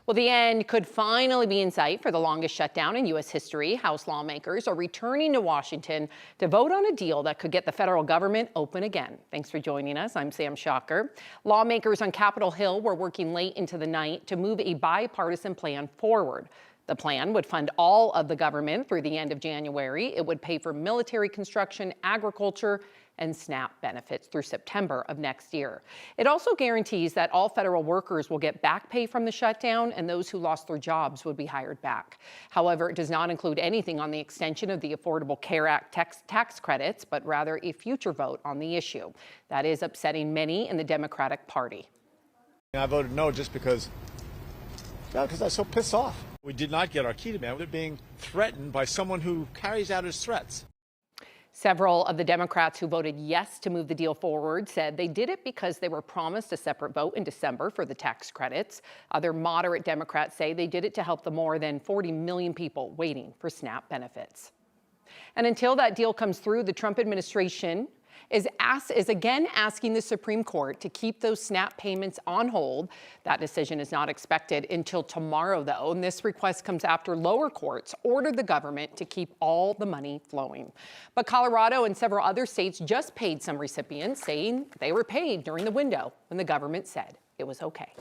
Well, the end could finally be in sight for the longest shutdown in U.S. history. House lawmakers are returning to Washington to vote on a deal that could get the federal government open again. Thanks for joining us. I'm Sam Shocker. Lawmakers on Capitol Hill were working late into the night to move a bipartisan plan forward. The plan would fund all of the government through the end of January. It would pay for military construction, agriculture, and SNAP benefits through September of next year. It also guarantees that all federal workers will get back pay from the shutdown, and those who lost their jobs would be hired back. However, it does not include anything on the extension of the Affordable Care Act tax credits, but rather a future vote on the issue. That is upsetting many in the Democratic Party. I voted no just because I was so pissed off. We did not get our key demand. We're being threatened by someone who carries out his threats. Several of the Democrats who voted yes to move the deal forward said they did it because they were promised a separate vote in December for the tax credits. Other moderate Democrats say they did it to help the more than 40 million people waiting for SNAP benefits. And until that deal comes through, the Trump administration is again asking the Supreme Court to keep those SNAP payments on hold. That decision is not expected until tomorrow, though, and this request comes after lower courts ordered the government to keep all the money flowing. But Colorado and several other states just paid some recipients, saying they were paid during the window when the government said it was okay.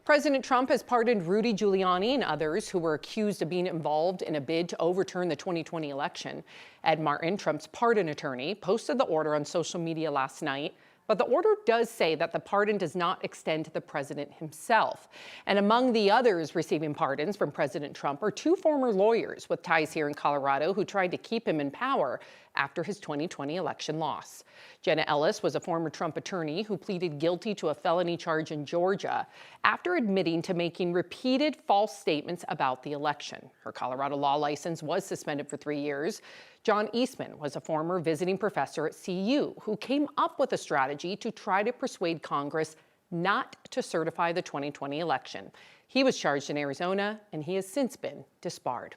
President Trump has pardoned Rudy Giuliani and others who were accused of being involved in a bid to overturn the 2020 election. Ed Martin, Trump's pardon attorney, posted the order on social media last night. But the order does say that the pardon does not extend to the president himself. And among the others receiving pardons from President Trump are two former lawyers with ties here in Colorado who tried to keep him in power after his 2020 election loss. Jenna Ellis was a former Trump attorney who pleaded guilty to a felony charge in Georgia after admitting to making repeated false statements about the election. Her Colorado law license was suspended for 3 years. John Eastman was a former visiting professor at CU who came up with a strategy to try to persuade Congress not to certify the 2020 election. He was charged in Arizona, and he has since been disbarred.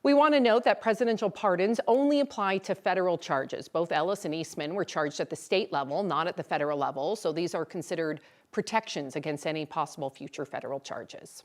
We want to note that presidential pardons only apply to federal charges. Both Ellis and Eastman were charged at the state level, not at the federal level, so these are considered protections against any possible future federal charges.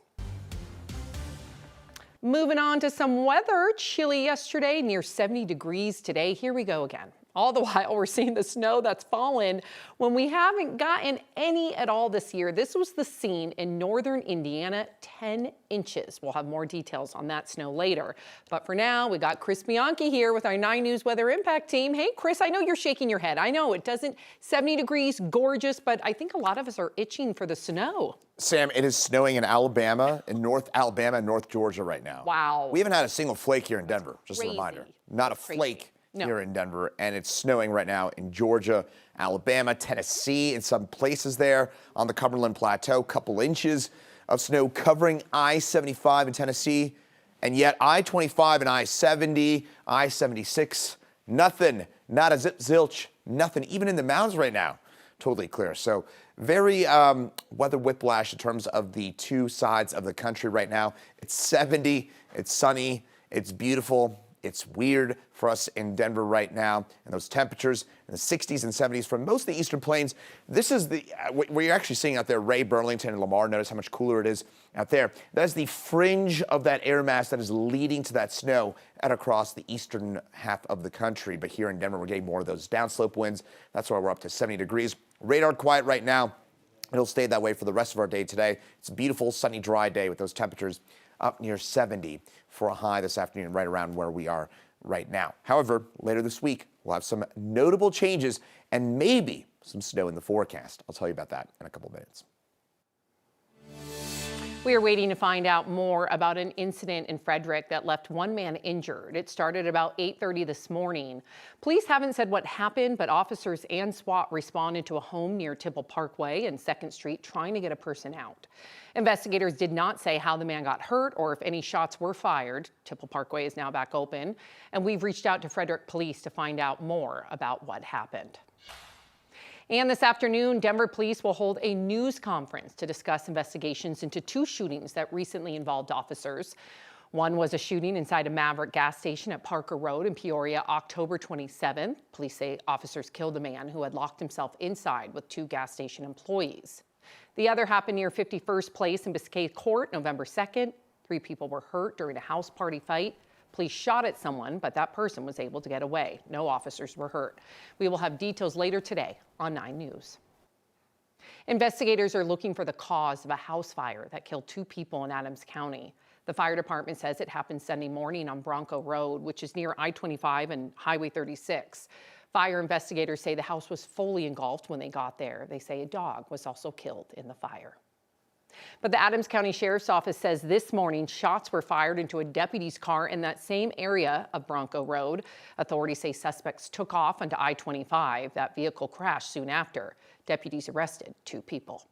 Moving on to some weather. Chilly yesterday, near 70 degrees today. Here we go again. All the while, we're seeing the snow that's fallen when we haven't gotten any at all this year. This was the scene in northern Indiana, 10 inches. We'll have more details on that snow later. But for now, we got Chris Bianchi here with our 9 News Weather Impact team. Hey, Chris, I know you're shaking your head. I know it doesn't, 70 degrees, gorgeous, but I think a lot of us are itching for the snow. Sam, it is snowing in Alabama, in North Alabama and North Georgia right now. Wow. We haven't had a single flake here in Denver, just Crazy. a reminder. Not a flake. No. Here in Denver, and it's snowing right now in Georgia, Alabama, Tennessee, in some places there on the Cumberland Plateau, couple inches of snow covering I-75 in Tennessee, and yet I-25 and I-70, I-76, nothing, not a zip zilch, nothing, even in the mountains right now, totally clear. So very weather whiplash in terms of the two sides of the country right now. It's 70, it's sunny, it's beautiful. It's weird for us in Denver right now, and those temperatures in the 60s and 70s from most of the eastern plains. This is the what you're actually seeing out there, Ray, Burlington, and Lamar. Notice how much cooler it is out there. That is the fringe of that air mass that is leading to that snow and across the eastern half of the country. But here in Denver, we're getting more of those downslope winds. That's why we're up to 70 degrees. Radar quiet right now. It'll stay that way for the rest of our day today. It's a beautiful, sunny, dry day with those temperatures up near 70 for a high this afternoon, right around where we are right now. However, later this week, we'll have some notable changes and maybe some snow in the forecast. I'll tell you about that in a couple of minutes. We are waiting to find out more about an incident in Frederick that left one man injured. It started about 8:30 this morning. Police haven't said what happened, but officers and SWAT responded to a home near Tipple Parkway and 2nd Street trying to get a person out. Investigators did not say how the man got hurt or if any shots were fired. Tipple Parkway is now back open, and we've reached out to Frederick Police to find out more about what happened. And this afternoon, Denver police will hold a news conference to discuss investigations into 2 shootings that recently involved officers. One was a shooting inside a Maverick gas station at Parker Road in Peoria, October 27th. Police say officers killed a man who had locked himself inside with 2 gas station employees. The other happened near 51st Place in Biscay Court November 2nd. 3 people were hurt during a house party fight. Police shot at someone, but that person was able to get away. No officers were hurt. We will have details later today on 9 News. Investigators are looking for the cause of a house fire that killed 2 people in Adams County. The fire department says it happened Sunday morning on Bronco Road, which is near I-25 and Highway 36. Fire investigators say the house was fully engulfed when they got there. They say a dog was also killed in the fire. But the Adams County Sheriff's Office says this morning shots were fired into a deputy's car in that same area of Bronco Road. Authorities say suspects took off onto I-25. That vehicle crashed soon after. Deputies arrested 2 people.